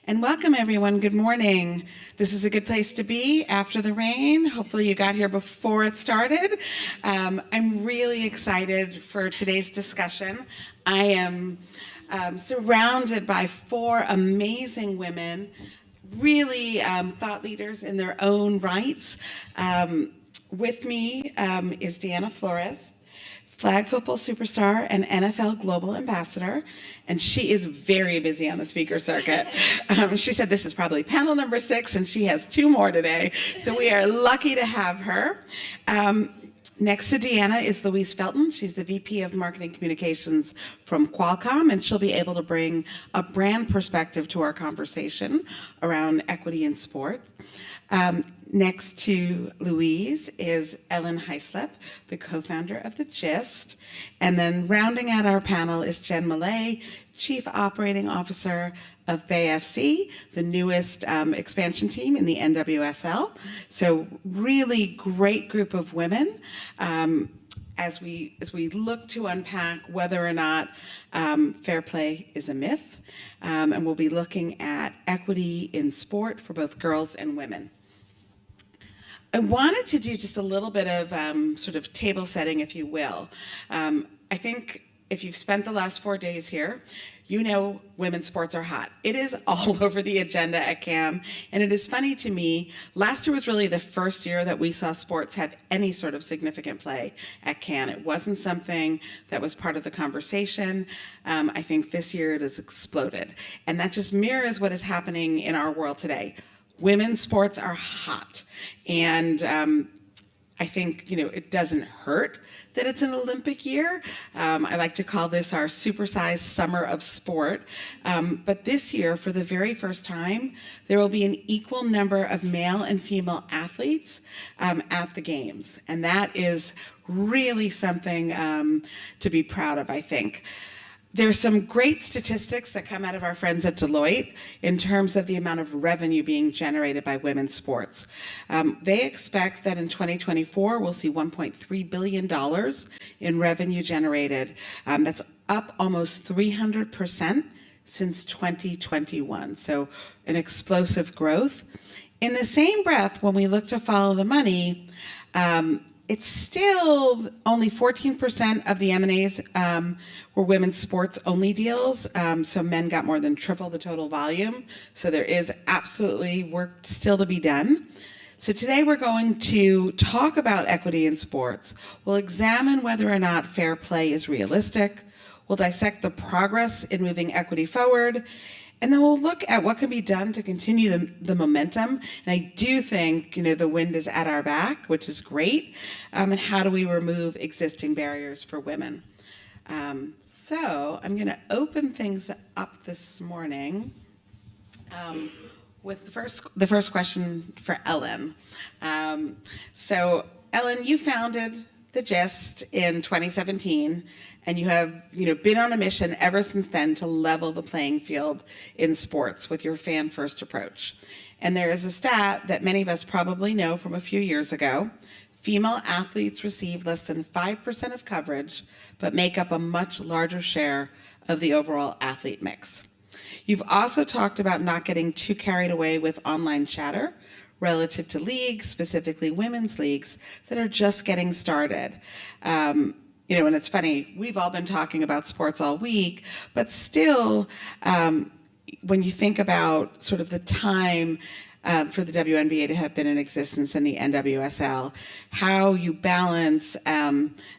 And welcome, everyone. Good morning. This is a good place to be after the rain. Hopefully you got here before it started. I'm really excited for today's discussion. I am surrounded by four amazing women, really thought leaders in their own rights. With me is Deanna Flores, flag football superstar and NFL global ambassador, and she is very busy on the speaker circuit. She said this is probably panel number 6, and she has 2 more today, so we are lucky to have her. Next to Deanna is Louise Felton. She's the VP of Marketing Communications from Qualcomm, and she'll be able to bring a brand perspective to our conversation around equity in sport. Next to Louise is Hyslop, the co-founder of The Gist. And then rounding out our panel is Jen Millet, Chief Operating Officer of Bay FC, the newest expansion team in the NWSL. So really great group of women. As we look to unpack whether or not fair play is a myth, and we'll be looking at equity in sport for both girls and women. I wanted to do just a little bit of sort of table setting, if you will. I think if you've spent the last 4 days here, you know women's sports are hot. It is all over the agenda at CAM, and it is funny to me, last year was really the first year that we saw sports have any sort of significant play at CAM. It wasn't something that was part of the conversation. I think this year it has exploded, and that just mirrors what is happening in our world today. Women's sports are hot, and I think, it doesn't hurt that it's an Olympic year. I like to call this our supersized summer of sport. But this year, for the very first time, there will be an equal number of male and female athletes at the games. And that is really something to be proud of, I think. There's some great statistics that come out of our friends at Deloitte in terms of the amount of revenue being generated by women's sports. They expect that in 2024, we'll see $1.3 billion in revenue generated. That's up almost 300% since 2021, so an explosive growth. In the same breath, when we look to follow the money, it's still only 14% of the M&As were women's sports only deals. So men got more than triple the total volume. So there is absolutely work still to be done. So today we're going to talk about equity in sports. We'll examine whether or not fair play is realistic. We'll dissect the progress in moving equity forward. And then we'll look at what can be done to continue the momentum. And I do think, the wind is at our back, which is great. And how do we remove existing barriers for women? So I'm going to open things up this morning with the first question for Ellen. So Ellen, you founded The Gist in 2017, and you have been on a mission ever since then to level the playing field in sports with your fan-first approach. And there is a stat that many of us probably know from a few years ago. Female athletes receive less than 5% of coverage, but make up a much larger share of the overall athlete mix. You've also talked about not getting too carried away with online chatter relative to leagues, specifically women's leagues, that are just getting started. And it's funny, we've all been talking about sports all week, but still, when you think about sort of the time for the WNBA to have been in existence in the NWSL, how you balance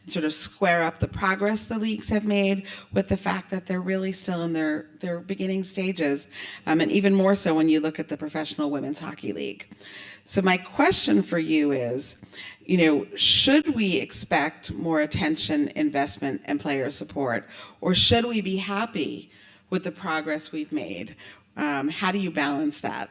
sort of square up the progress the leagues have made with the fact that they're really still in their beginning stages, and even more so when you look at the Professional Women's Hockey League. So my question for you is, should we expect more attention, investment, and player support, or should we be happy with the progress we've made? How do you balance that?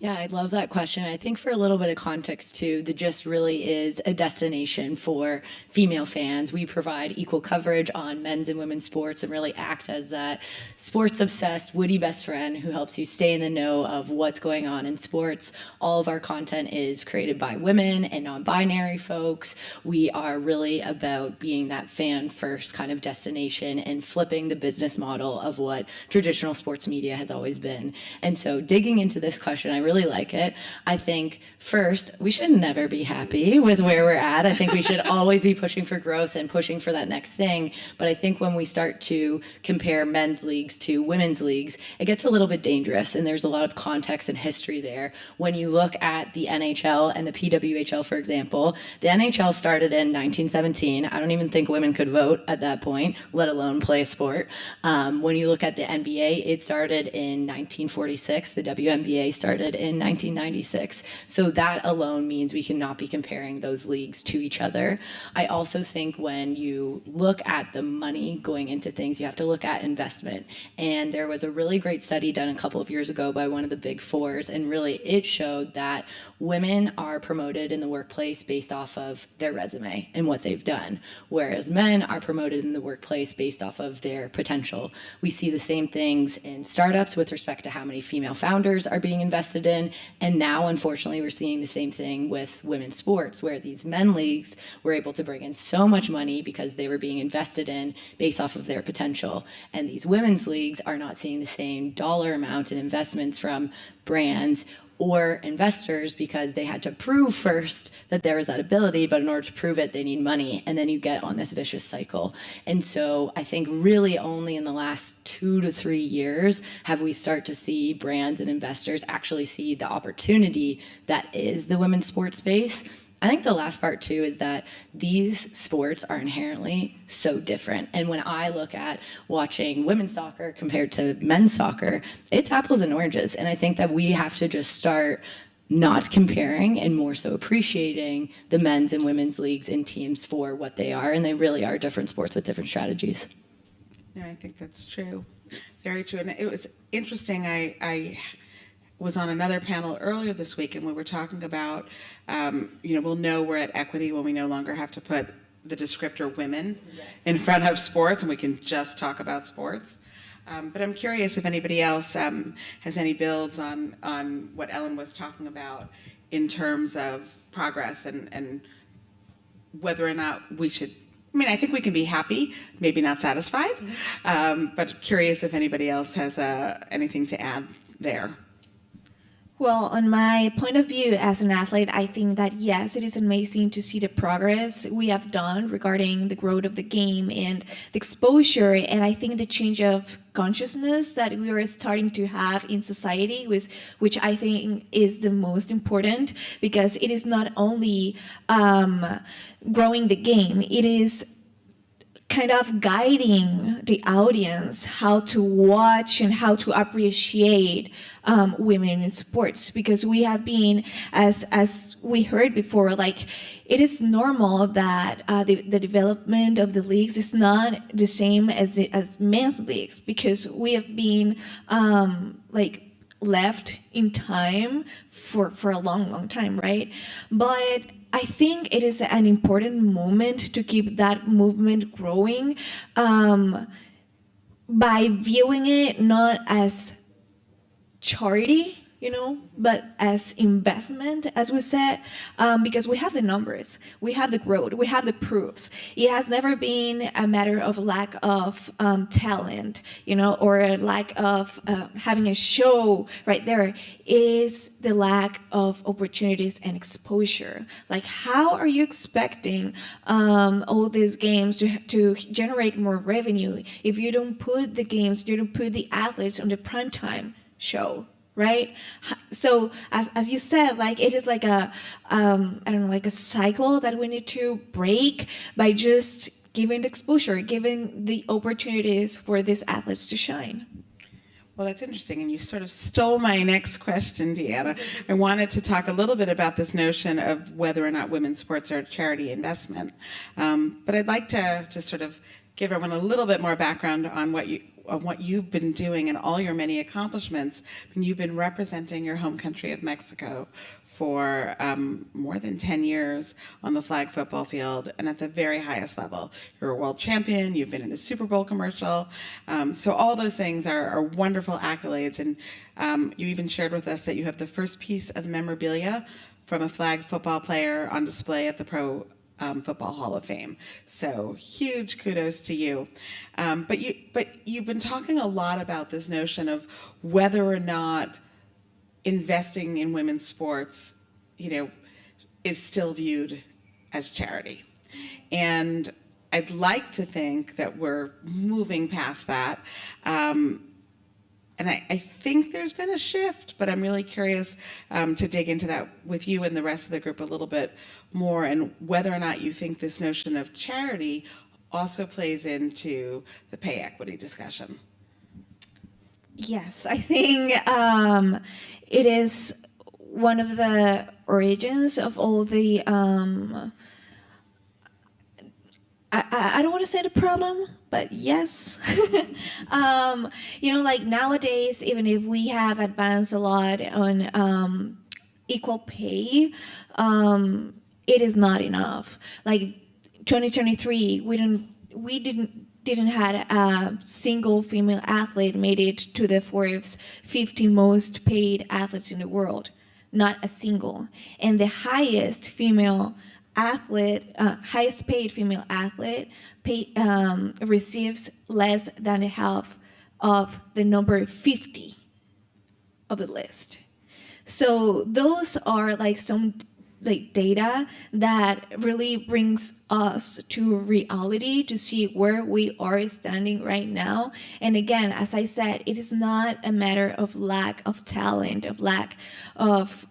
Yeah, I love that question. I think for a little bit of context too, the Gist really is a destination for female fans. We provide equal coverage on men's and women's sports and really act as that sports-obsessed, witty best friend who helps you stay in the know of what's going on in sports. All of our content is created by women and non-binary folks. We are really about being that fan-first kind of destination and flipping the business model of what traditional sports media has always been. And so digging into this question, I really like it. I think first, we should never be happy with where we're at. I think we should always be pushing for growth and pushing for that next thing. But I think when we start to compare men's leagues to women's leagues, it gets a little bit dangerous, and there's a lot of context and history there. When you look at the NHL and the PWHL, for example, the NHL started in 1917. I don't even think women could vote at that point, let alone play a sport. When you look at the NBA, it started in 1946. The WNBA started in 1996. So that alone means we cannot be comparing those leagues to each other. I also think when you look at the money going into things, you have to look at investment. And there was a really great study done a couple of years ago by one of the big fours, and really it showed that women are promoted in the workplace based off of their resume and what they've done, whereas men are promoted in the workplace based off of their potential. We see the same things in startups with respect to how many female founders are being invested in, and now unfortunately we're seeing the same thing with women's sports, where these men leagues were able to bring in so much money because they were being invested in based off of their potential, and these women's leagues are not seeing the same dollar amount in investments from brands or investors because they had to prove first that there was that ability, but in order to prove it, they need money, and then you get on this vicious cycle. And so I think really only in the last 2 to 3 years have we start to see brands and investors actually see the opportunity that is the women's sports space. I think the last part too is that these sports are inherently so different. And when I look at watching women's soccer compared to men's soccer, it's apples and oranges. And I think that we have to just start not comparing and more so appreciating the men's and women's leagues and teams for what they are. And they really are different sports with different strategies. Yeah, I think that's true. Very true. And it was interesting. I was on another panel earlier this week, and we were talking about, we'll know we're at equity when we no longer have to put the descriptor women in front of sports, and we can just talk about sports. But I'm curious if anybody else has any builds on what Ellen was talking about in terms of progress and whether or not we should. I mean, I think we can be happy, maybe not satisfied, but curious if anybody else has anything to add there. Well, on my point of view as an athlete, I think that yes, it is amazing to see the progress we have done regarding the growth of the game and the exposure, and I think the change of consciousness that we are starting to have in society, which I think is the most important, because it is not only growing the game, it is kind of guiding the audience how to watch and how to appreciate women in sports, because we have been, as we heard before, like it is normal that the development of the leagues is not the same as men's leagues, because we have been like left in time for a long time, right? But I think it is an important moment to keep that movement growing by viewing it not as charity, but as investment, as we said, because we have the numbers, we have the growth, we have the proofs. It has never been a matter of lack of talent, or a lack of having a show right there. Is the lack of opportunities and exposure. Like, how are you expecting all these games to generate more revenue if you don't put the games, you don't put the athletes on the primetime show? Right? So as you said, like it is like a like a cycle that we need to break by just giving the exposure, giving the opportunities for these athletes to shine. Well, that's interesting, and you sort of stole my next question, Deanna. I wanted to talk a little bit about this notion of whether or not women's sports are a charity investment, but I'd like to just sort of give everyone a little bit more background on on what you've been doing and all your many accomplishments. And you've been representing your home country of Mexico for more than 10 years on the flag football field and at the very highest level. You're a world champion, you've been in a Super Bowl commercial. So all those things are wonderful accolades. And you even shared with us that you have the first piece of memorabilia from a flag football player on display at the Pro Football Hall of Fame. So huge kudos to you. But you've been talking a lot about this notion of whether or not investing in women's sports, is still viewed as charity. And I'd like to think that we're moving past that. And I think there's been a shift, but I'm really curious to dig into that with you and the rest of the group a little bit more, and whether or not you think this notion of charity also plays into the pay equity discussion. Yes, I think it is one of the origins of all the, I don't want to say the problem, but yes. Like nowadays, even if we have advanced a lot on equal pay, it is not enough. Like 2023, we didn't had a single female athlete made it to the Forbes 50 most paid athletes in the world. Not a single. And the highest paid female athlete receives less than half of the number 50 of the list. So those are like some data that really brings us to reality to see where we are standing right now. And again, as I said, it is not a matter of lack of talent, of lack of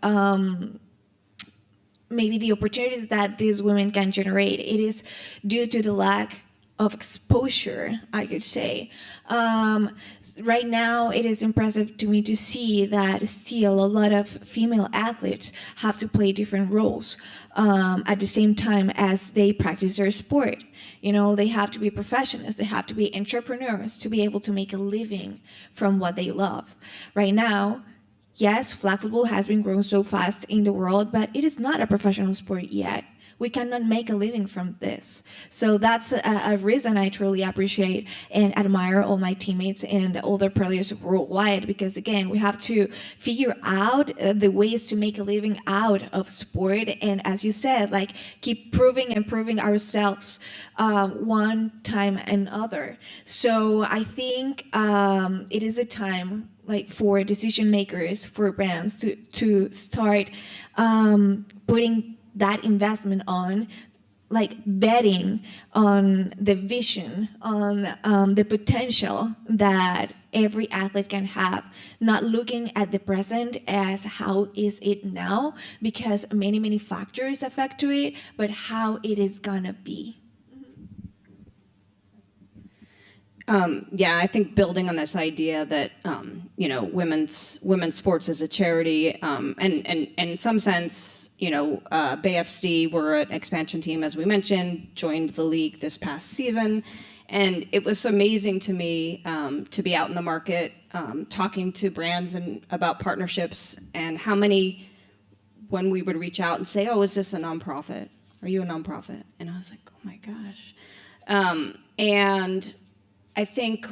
maybe the opportunities that these women can generate. It is due to the lack of exposure, I could say. Right now, it is impressive to me to see that still a lot of female athletes have to play different roles at the same time as they practice their sport. They have to be professionals, they have to be entrepreneurs to be able to make a living from what they love. Right now, yes, flag football has been growing so fast in the world, but it is not a professional sport yet. We cannot make a living from this. So that's a reason I truly appreciate and admire all my teammates and all the players worldwide, because again, we have to figure out the ways to make a living out of sport. And as you said, like keep proving and proving ourselves one time and another. So I think it is a time for decision makers, for brands to start putting that investment on, betting on the vision, on the potential that every athlete can have, not looking at the present as how is it now, because many, many factors affect to it, but how it is gonna be. I think building on this idea that women's sports is a charity, and in some sense, Bay FC were an expansion team, as we mentioned, joined the league this past season, and it was amazing to me to be out in the market talking to brands and about partnerships, and how many, when we would reach out and say, "Oh, is this a nonprofit? Are you a nonprofit?" And I was like, "Oh my gosh," and I think,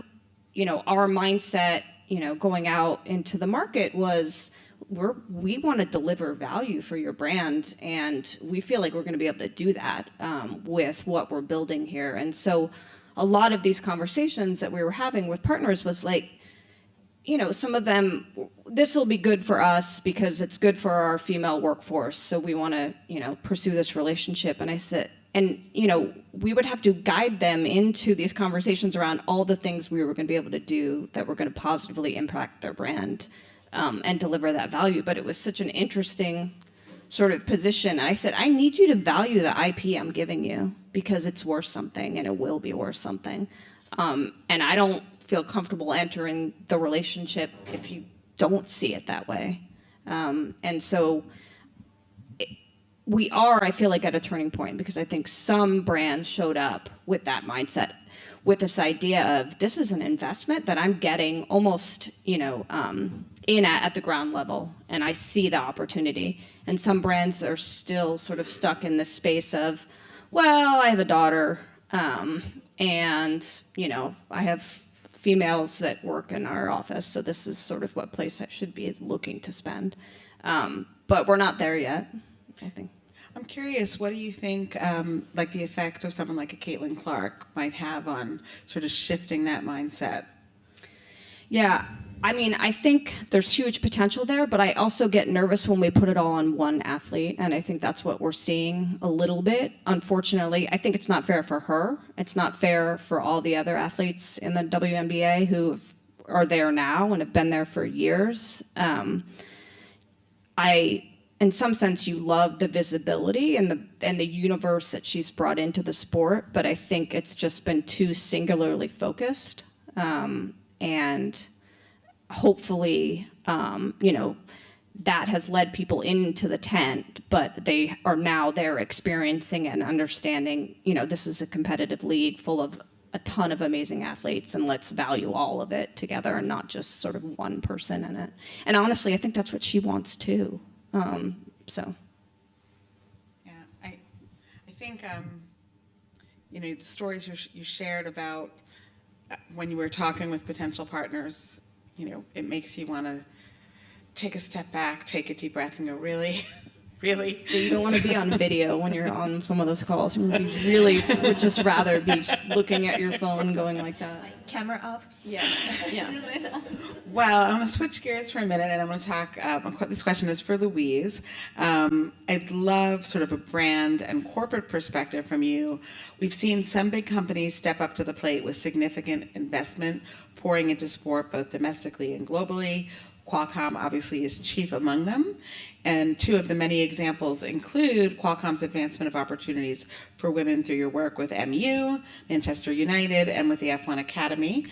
our mindset, going out into the market was we want to deliver value for your brand, and we feel like we're going to be able to do that with what we're building here. And so a lot of these conversations that we were having with partners was like, some of them, this will be good for us because it's good for our female workforce, so we want to, pursue this relationship. And I said, we would have to guide them into these conversations around all the things we were going to be able to do that were going to positively impact their brand and deliver that value. But it was such an interesting sort of position. I said, I need you to value the IP I'm giving you because it's worth something and it will be worth something. And I don't feel comfortable entering the relationship if you don't see it that way. And so we are, I feel like, at a turning point, because I think some brands showed up with that mindset. with this idea of this is an investment that I'm getting almost, in at the ground level, and I see the opportunity. And some brands are still sort of stuck in this space of, well, I have a daughter, and, I have females that work in our office, so this is sort of what place I should be looking to spend. But we're not there yet, I think. I'm curious, what do you think, like the effect of someone like a Caitlin Clark might have on sort of shifting that mindset? Yeah, I mean, I think there's huge potential there, but I also get nervous when we put it all on one athlete, and I think that's what we're seeing a little bit. Unfortunately, I think it's not fair for her. It's not fair for all the other athletes in the WNBA who are there now and have been there for years. In some sense, you love the visibility and the universe that she's brought into the sport, but I think it's just been too singularly focused, and hopefully, that has led people into the tent, but they are now there experiencing and understanding, this is a competitive league full of a ton of amazing athletes, and let's value all of it together and not just sort of one person in it. And honestly, I think that's what she wants too. Yeah, I think, the stories you shared about when you were talking with potential partners, it makes you want to take a step back, take a deep breath, and go, really? Really? You don't want to be on video when you're on some of those calls. You really would just rather be looking at your phone going like that. Camera up. Yeah. Well, I want to switch gears for a minute, and I'm going to talk. This question is for Louise. I'd love sort of a brand and corporate perspective from you. We've seen some big companies step up to the plate with significant investment pouring into sport, both domestically and globally. Qualcomm obviously is chief among them, and two of the many examples include Qualcomm's advancement of opportunities for women through your work with MU, Manchester United, and with the F1 Academy.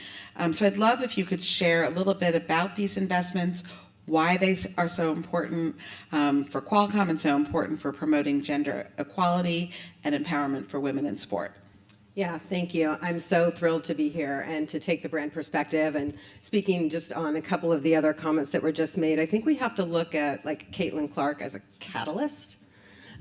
So I'd love if you could share a little bit about these investments, why they are so important for Qualcomm and so important for promoting gender equality and empowerment for women in sport. Yeah, thank you. I'm so thrilled to be here and to take the brand perspective. And speaking just on a couple of the other comments that were just made, I think we have to look at like Caitlin Clark as a catalyst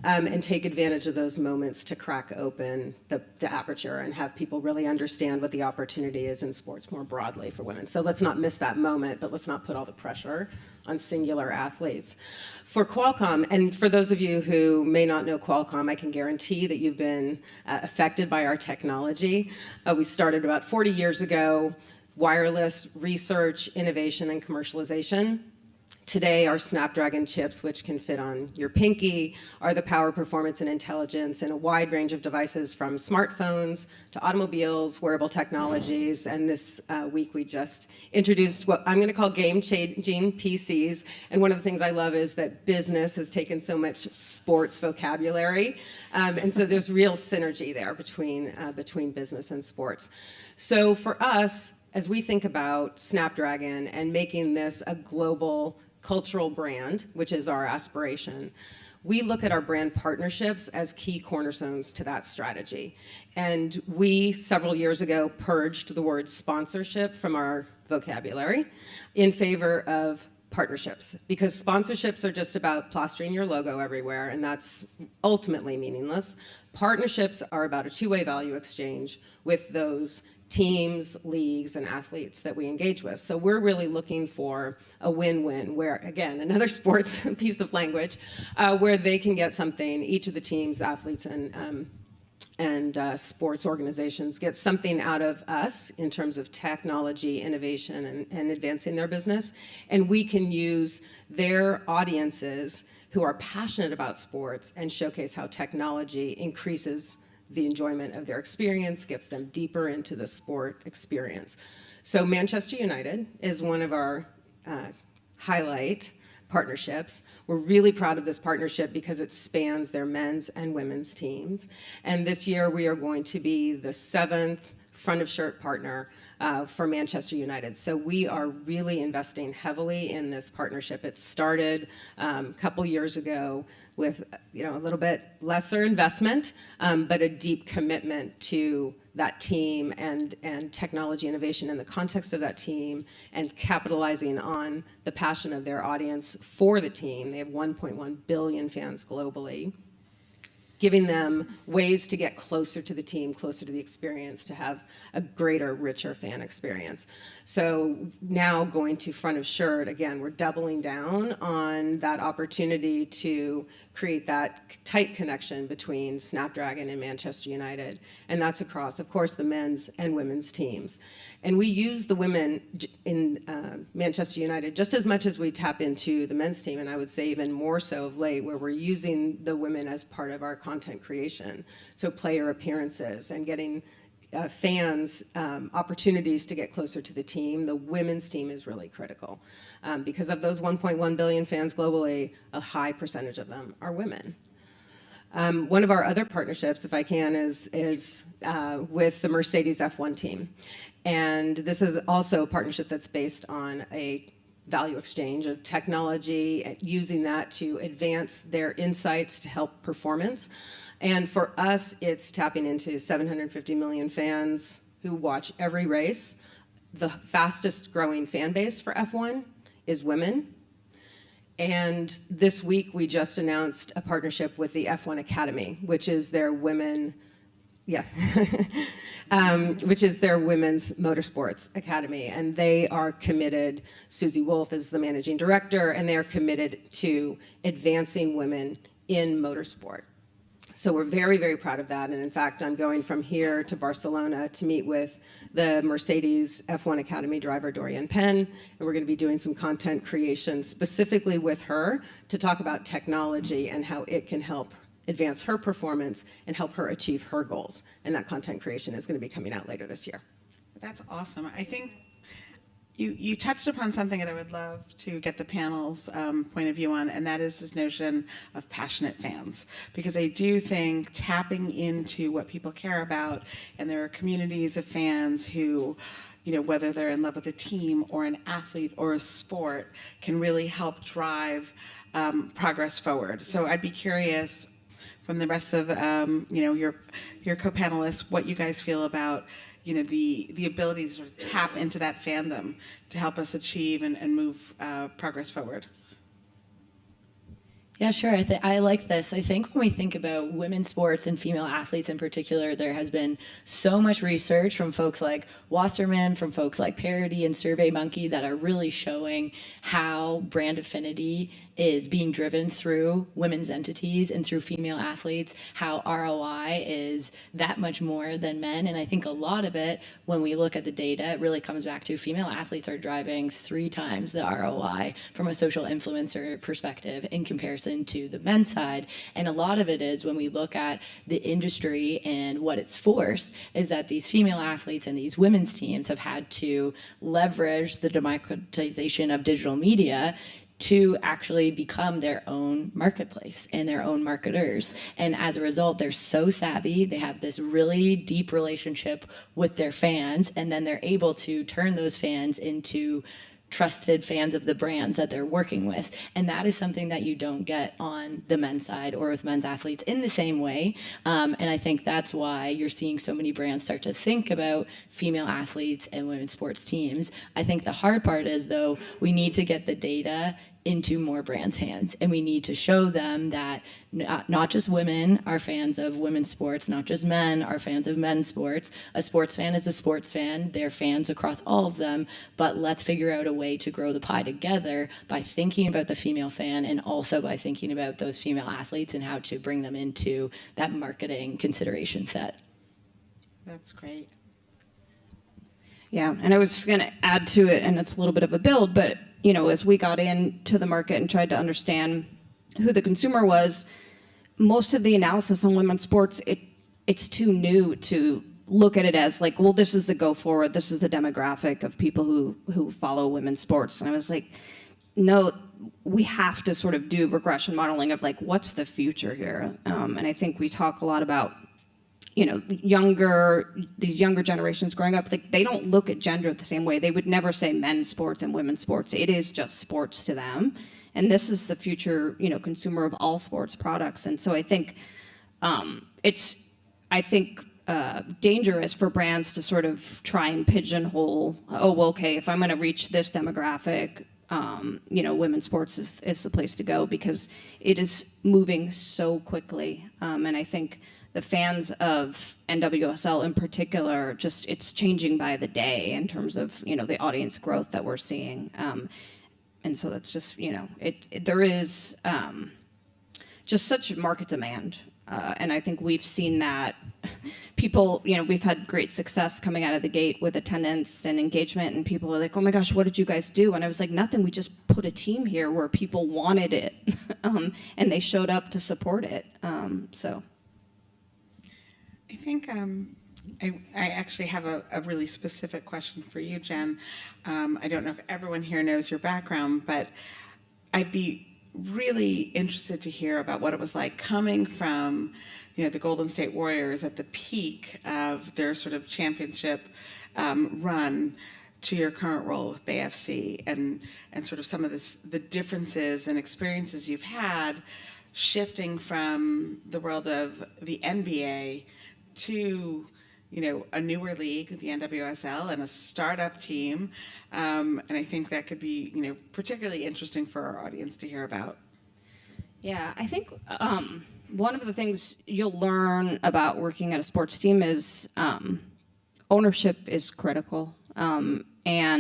and take advantage of those moments to crack open the aperture and have people really understand what the opportunity is in sports more broadly for women. So let's not miss that moment, but let's not put all the pressure on singular athletes. For Qualcomm, and for those of you who may not know Qualcomm, I can guarantee that you've been affected by our technology. We started about 40 years ago, wireless research, innovation, and commercialization. Today, our Snapdragon chips, which can fit on your pinky, are the power, performance, and intelligence in a wide range of devices from smartphones to automobiles, wearable technologies, and this week we just introduced what I'm going to call game-changing PCs. And one of the things I love is that business has taken so much sports vocabulary, and so there's real synergy there between business and sports. So for us, as we think about Snapdragon and making this a global cultural brand, which is our aspiration, we look at our brand partnerships as key cornerstones to that strategy. And we, several years ago, purged the word sponsorship from our vocabulary in favor of partnerships, because sponsorships are just about plastering your logo everywhere, and that's ultimately meaningless. Partnerships are about a two-way value exchange with those teams, leagues, and athletes that we engage with. So we're really looking for a win-win where, again, another sports piece of language, where they can get something, each of the teams, athletes, and sports organizations get something out of us in terms of technology, innovation, and advancing their business. And we can use their audiences who are passionate about sports and showcase how technology increases the enjoyment of their experience, gets them deeper into the sport experience. So Manchester United is one of our highlight partnerships. We're really proud of this partnership because it spans their men's and women's teams. And this year we are going to be the 7th front of shirt partner for Manchester United. So we are really investing heavily in this partnership. It started a couple years ago with a little bit lesser investment, but a deep commitment to that team and technology innovation in the context of that team and capitalizing on the passion of their audience for the team. They have 1.1 billion fans globally, giving them ways to get closer to the team, closer to the experience, to have a greater, richer fan experience. So now going to front of shirt, again, we're doubling down on that opportunity to create that tight connection between Snapdragon and Manchester United. And that's across, of course, the men's and women's teams. And we use the women in Manchester United just as much as we tap into the men's team, and I would say even more so of late, where we're using the women as part of our content creation. So player appearances and getting fans opportunities to get closer to the team. The women's team is really critical because of those 1.1 billion fans globally, a high percentage of them are women. One of our other partnerships, if I can, is with the Mercedes F1 team. And this is also a partnership that's based on a value exchange of technology, using that to advance their insights to help performance. And for us, it's tapping into 750 million fans who watch every race. The fastest growing fan base for F1 is women. And this week, we just announced a partnership with the F1 Academy, which is their women, which is their women's motorsports academy. And they are committed, Susie Wolf is the managing director, and they are committed to advancing women in motorsport. So we're very, very proud of that. And in fact, I'm going from here to Barcelona to meet with the Mercedes F1 Academy driver, Dorian Penn. And we're going to be doing some content creation specifically with her to talk about technology and how it can help advance her performance and help her achieve her goals. And that content creation is going to be coming out later this year. That's awesome. I think you touched upon something that I would love to get the panel's point of view on, and that is this notion of passionate fans. Because I do think tapping into what people care about, and there are communities of fans who, you know, whether they're in love with a team or an athlete or a sport, can really help drive progress forward. So I'd be curious from the rest of you know, your co-panelists, what you guys feel about, you know, the ability to sort of tap into that fandom to help us achieve and move progress forward. Yeah, sure. I like this. I think when we think about women's sports and female athletes in particular, there has been so much research from folks like Wasserman, from folks like Parity and SurveyMonkey that are really showing how brand affinity is being driven through women's entities and through female athletes, how ROI is that much more than men. And I think a lot of it, when we look at the data, it really comes back to female athletes are driving 3 times the ROI from a social influencer perspective in comparison to the men's side. And a lot of it is when we look at the industry and what it's forced is that these female athletes and these women's teams have had to leverage the democratization of digital media to actually become their own marketplace and their own marketers. And as a result, they're so savvy, they have this really deep relationship with their fans, and then they're able to turn those fans into trusted fans of the brands that they're working with. And that is something that you don't get on the men's side or with men's athletes in the same way. And I think that's why you're seeing so many brands start to think about female athletes and women's sports teams. I think the hard part is, though, we need to get the data into more brands' hands. And we need to show them that not just women are fans of women's sports, not just men are fans of men's sports. A sports fan is a sports fan. They're fans across all of them. But let's figure out a way to grow the pie together by thinking about the female fan and also by thinking about those female athletes and how to bring them into that marketing consideration set. That's great. Yeah, and I was just going to add to it, and it's a little bit of a build, but you know, as we got into the market and tried to understand who the consumer was, most of the analysis on women's sports, it's too new to look at it as like, well, this is the go forward, this is the demographic of people who follow women's sports. And I was like, no, we have to sort of do regression modeling of like, what's the future here? And I think we talk a lot about, you know, these younger generations growing up, like they don't look at gender the same way. They would never say men's sports and women's sports. It is just sports to them. And this is the future, you know, consumer of all sports products. And so I think dangerous for brands to sort of try and pigeonhole, oh, well, okay, if I'm going to reach this demographic, women's sports is the place to go, because it is moving so quickly. And I think the fans of NWSL in particular, just it's changing by the day in terms of, the audience growth that we're seeing. And so that's just, there is just such market demand. And I think we've seen that people, we've had great success coming out of the gate with attendance and engagement, and people are like, oh my gosh, what did you guys do? And I was like, nothing, we just put a team here where people wanted it, and they showed up to support it. So. I think I actually have a really specific question for you, Jen. I don't know if everyone here knows your background, but I'd be really interested to hear about what it was like coming from, the Golden State Warriors at the peak of their sort of championship run to your current role with BFC, and sort of some of the differences and experiences you've had shifting from the world of the NBA to a newer league, the NWSL, and a startup team. And I think that could be, particularly interesting for our audience to hear about. Yeah, I think one of the things you'll learn about working at a sports team is ownership is critical. And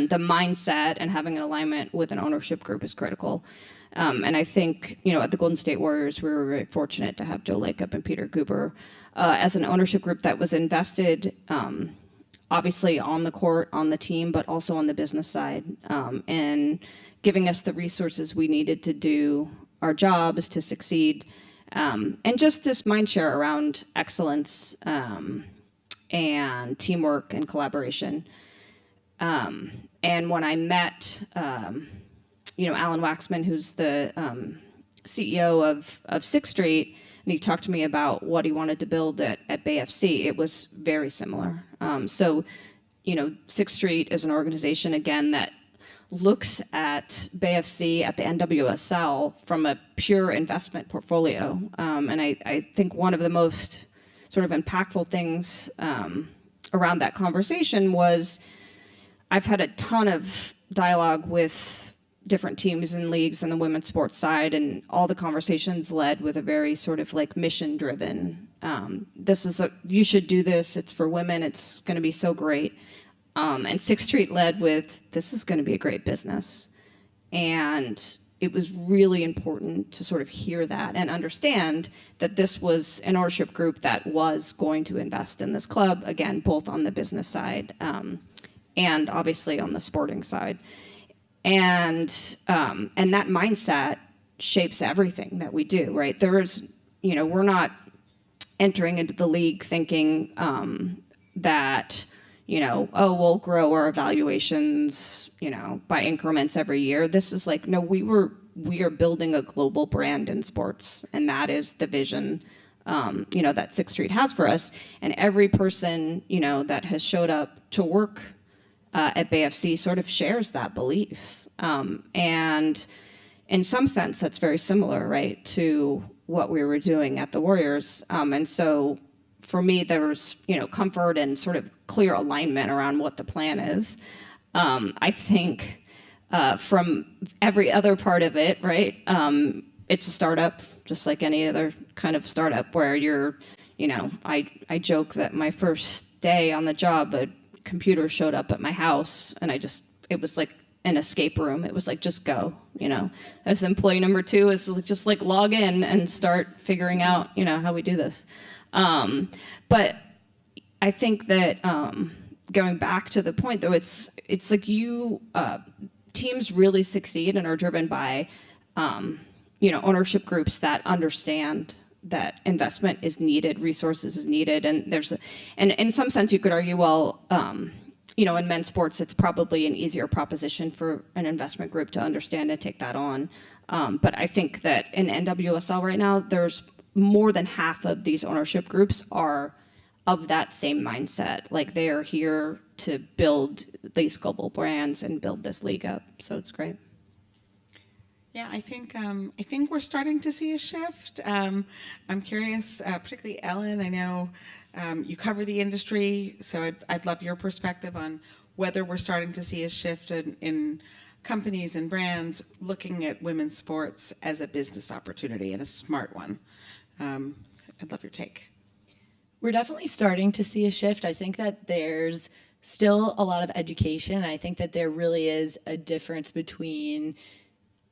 the mindset and having an alignment with an ownership group is critical. And I think, at the Golden State Warriors, we were very fortunate to have Joe Lacob and Peter Guber as an ownership group that was invested, obviously on the court, on the team, but also on the business side, and giving us the resources we needed to do our jobs, to succeed, and just this mind share around excellence and teamwork and collaboration. And when I met Alan Waxman, who's the CEO of Sixth Street, and he talked to me about what he wanted to build at BFC. It was very similar. So, Sixth Street is an organization, again, that looks at BFC, at the NWSL, from a pure investment portfolio. And I think one of the most sort of impactful things around that conversation was I've had a ton of dialogue with different teams and leagues in the women's sports side, and all the conversations led with a very sort of like mission driven, you should do this, it's for women, it's going to be so great. And Sixth Street led with, this is going to be a great business. And it was really important to sort of hear that and understand that this was an ownership group that was going to invest in this club, again, both on the business side and obviously on the sporting side. And that mindset shapes everything that we do, right? We're not entering into the league thinking that, we'll grow our evaluations, by increments every year. This is like, no, we are building a global brand in sports, and that is the vision, that Sixth Street has for us. And every person, that has showed up to work at BFC sort of shares that belief. And in some sense, that's very similar, right, to what we were doing at the Warriors. And so for me, there was, comfort and sort of clear alignment around what the plan is. I think from every other part of it, right, it's a startup, just like any other kind of startup where you're, I joke that my first day on the job, a computer showed up at my house, and it was like an escape room. It was like, just go, as employee number 2 is just like log in and start figuring out, how we do this. But I think that going back to the point though, it's like teams really succeed and are driven by, ownership groups that understand that investment is needed, resources is needed, and and in some sense you could argue, well, in men's sports, it's probably an easier proposition for an investment group to understand and take that on. But I think that in NWSL right now, there's more than half of these ownership groups are of that same mindset. Like, they are here to build these global brands and build this league up. So it's great. Yeah, I think we're starting to see a shift. I'm curious, particularly Ellen. I know you cover the industry, so I'd love your perspective on whether we're starting to see a shift in companies and brands looking at women's sports as a business opportunity and a smart one. So I'd love your take. We're definitely starting to see a shift. I think that there's still a lot of education. I think that there really is a difference between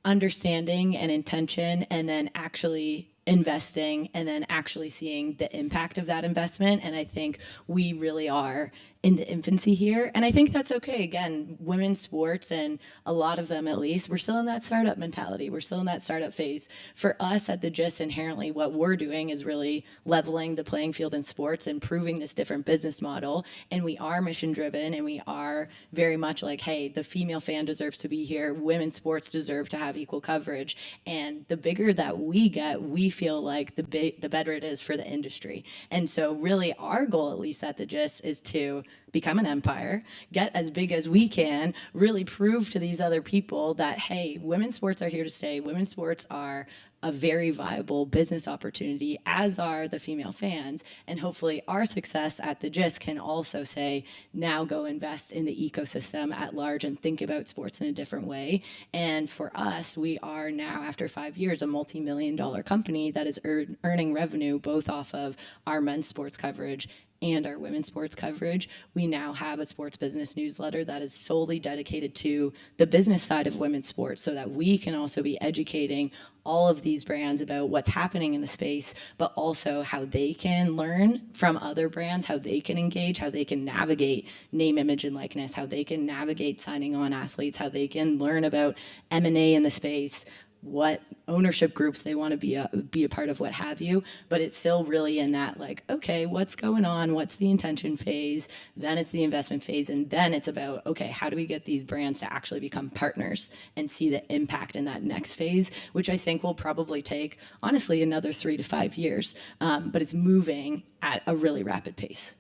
understanding and intention and then actually investing and then actually seeing the impact of that investment. And I think we really are in the infancy here. And I think that's okay. Again, women's sports, and a lot of them at least, we're still in that startup mentality. We're still in that startup phase. For us at the Gist, inherently what we're doing is really leveling the playing field in sports and proving this different business model. And we are mission driven, and we are very much like, hey, the female fan deserves to be here. Women's sports deserve to have equal coverage. And the bigger that we get, we feel like the better it is for the industry. And so really our goal, at least at the Gist, is to become an empire, get as big as we can, really prove to these other people that, hey, women's sports are here to stay. Women's sports are a very viable business opportunity, as are the female fans. And hopefully our success at the Gist can also say, now go invest in the ecosystem at large and think about sports in a different way. And for us, we are now, after 5 years, a multi-million-dollar company that is earning revenue both off of our men's sports coverage and our women's sports coverage. We now have a sports business newsletter that is solely dedicated to the business side of women's sports, so that we can also be educating all of these brands about what's happening in the space, but also how they can learn from other brands, how they can engage, how they can navigate name, image, and likeness, how they can navigate signing on athletes, how they can learn about M&A in the space, what ownership groups they want to be a part of, what have you. But it's still really in that, like, okay, what's going on? What's the intention phase? Then it's the investment phase. And then it's about, okay, how do we get these brands to actually become partners and see the impact in that next phase, which I think will probably take, honestly, another 3 to 5 years. But it's moving at a really rapid pace.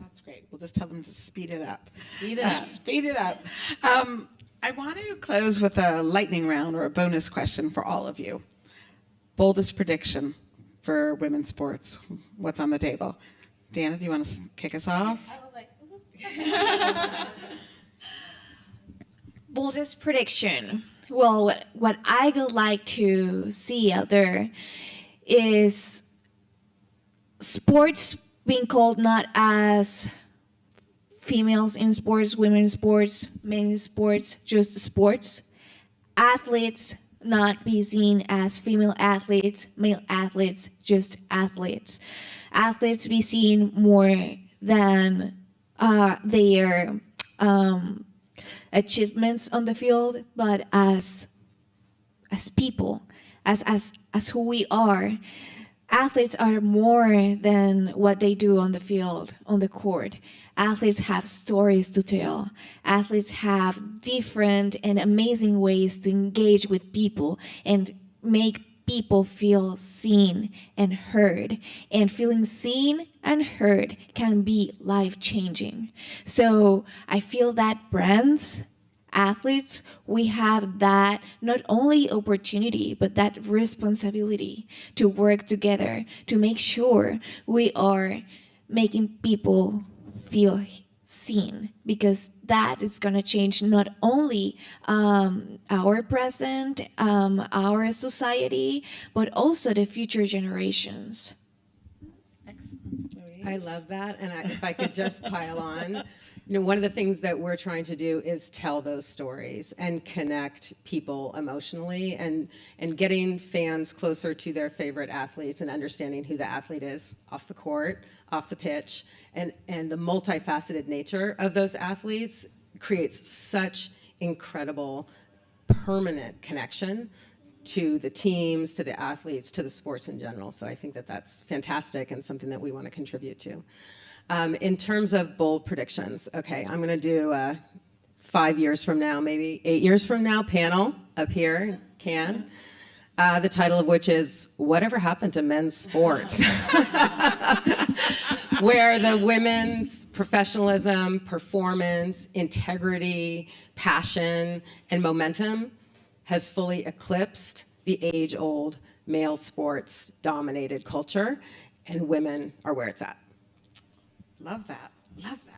That's great. We'll just tell them to speed it up. Speed it up. Speed it up. I want to close with a lightning round or a bonus question for all of you. Boldest prediction for women's sports. What's on the table? Deanna, do you want to kick us off? Boldest prediction. Well, what I would like to see out there is sports being called not as females in sports, women in sports, men in sports, just sports. Athletes not be seen as female athletes, male athletes, just athletes. Athletes be seen more than their achievements on the field, but as people, as who we are. Athletes are more than what they do on the field, on the court. Athletes have stories to tell. Athletes have different and amazing ways to engage with people and make people feel seen and heard. And feeling seen and heard can be life-changing. So I feel that brands, athletes, we have that not only opportunity, but that responsibility to work together to make sure we are making people feel seen, because that is going to change not only our present, our society, but also the future generations. I love that. And if I could just pile on, one of the things that we're trying to do is tell those stories and connect people emotionally, and getting fans closer to their favorite athletes and understanding who the athlete is off the court, off the pitch, and the multifaceted nature of those athletes creates such incredible permanent connection to the teams, to the athletes, to the sports in general. So I think that that's fantastic and something that we want to contribute to. In terms of bold predictions, okay, I'm going to do 5 years from now, maybe 8 years from now, panel up here in Cannes, the title of which is Whatever Happened to Men's Sports? Where the women's professionalism, performance, integrity, passion, and momentum has fully eclipsed the age-old male sports dominated culture, and women are where it's at. Love that. Love that.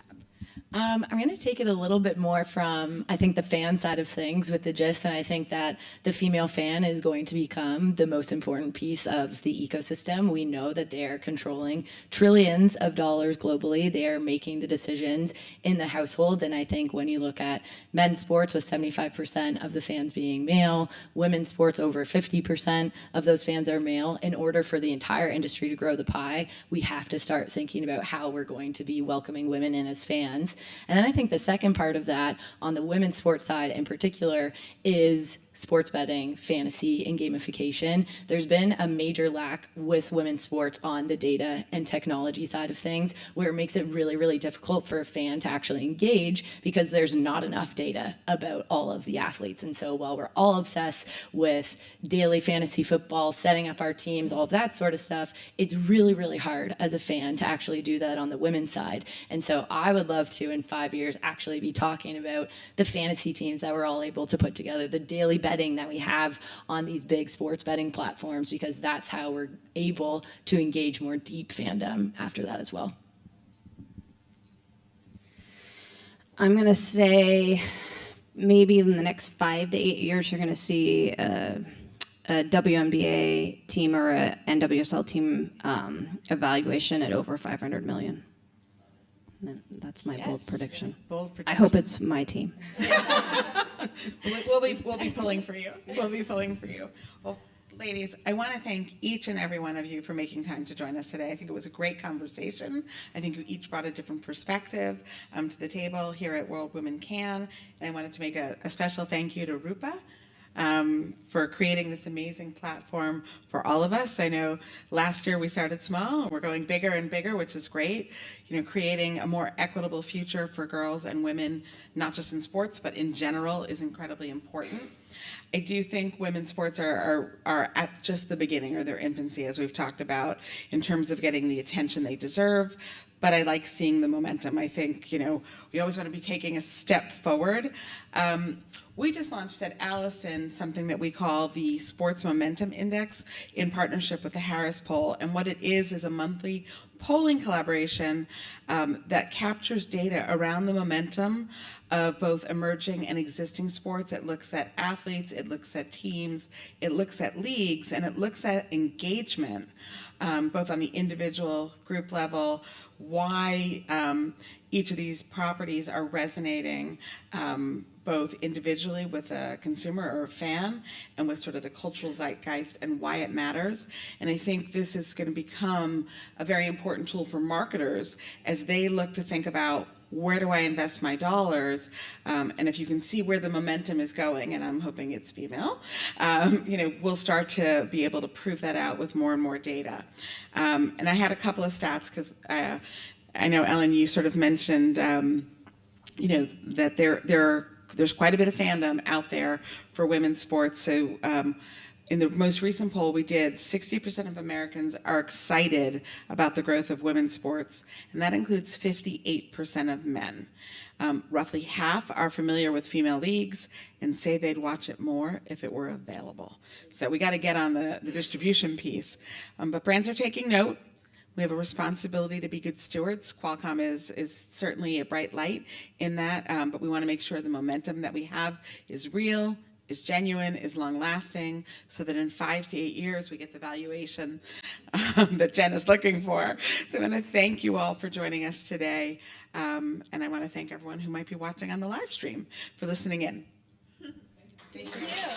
I'm going to take it a little bit more from, I think, the fan side of things with the gist, and I think that the female fan is going to become the most important piece of the ecosystem. We know that they are controlling trillions of dollars globally. They are making the decisions in the household, and I think when you look at men's sports with 75% of the fans being male, women's sports over 50% of those fans are male. In order for the entire industry to grow the pie, we have to start thinking about how we're going to be welcoming women in as fans. And then I think the second part of that on the women's sports side in particular is sports betting, fantasy, and gamification. There's been a major lack with women's sports on the data and technology side of things, where it makes it really, really difficult for a fan to actually engage because there's not enough data about all of the athletes. And so while we're all obsessed with daily fantasy football, setting up our teams, all of that sort of stuff, it's really, really hard as a fan to actually do that on the women's side. And so I would love to, in 5 years, actually be talking about the fantasy teams that we're all able to put together, the daily betting that we have on these big sports betting platforms, because that's how we're able to engage more deep fandom after that as well. I'm going to say maybe in the next 5 to 8 years, you're going to see a WNBA team or a NWSL team evaluation at over 500 million. That's my bold prediction. Bold prediction. I hope it's my team. We'll be pulling for you. We'll be pulling for you. Well, ladies, I want to thank each and every one of you for making time to join us today. I think it was a great conversation. I think you each brought a different perspective to the table here at World Women Can. And I wanted to make a special thank you to Rupa for creating this amazing platform for all of us. I know last year we started small and we're going bigger and bigger, which is great. You know, creating a more equitable future for girls and women, not just in sports, but in general, is incredibly important. I do think women's sports are at just the beginning or their infancy, as we've talked about, in terms of getting the attention they deserve. But I like seeing the momentum. I think, you know, we always want to be taking a step forward. We just launched at Allison something that we call the Sports Momentum Index in partnership with the Harris Poll. And what it is a monthly polling collaboration that captures data around the momentum of both emerging and existing sports. It looks at athletes, it looks at teams, it looks at leagues, and it looks at engagement, both on the individual, group level, why each of these properties are resonating both individually with a consumer or a fan and with sort of the cultural zeitgeist and why it matters. And I think this is going to become a very important tool for marketers as they look to think about, where do I invest my dollars? And if you can see where the momentum is going, and I'm hoping it's female, you know, we'll start to be able to prove that out with more and more data. And I had a couple of stats because I know, Ellen, you sort of mentioned, you know, that there's quite a bit of fandom out there for women's sports. So in the most recent poll we did, 60% of Americans are excited about the growth of women's sports, and that includes 58% of men. Roughly half are familiar with female leagues and say they'd watch it more if it were available. So we got to get on the distribution piece. But brands are taking note. We have a responsibility to be good stewards. Qualcomm is certainly a bright light in that, but we want to make sure the momentum that we have is real, is genuine, is long-lasting, so that in 5 to 8 years we get the valuation that Jen is looking for. So I want to thank you all for joining us today, and I want to thank everyone who might be watching on the live stream for listening in. Thank you.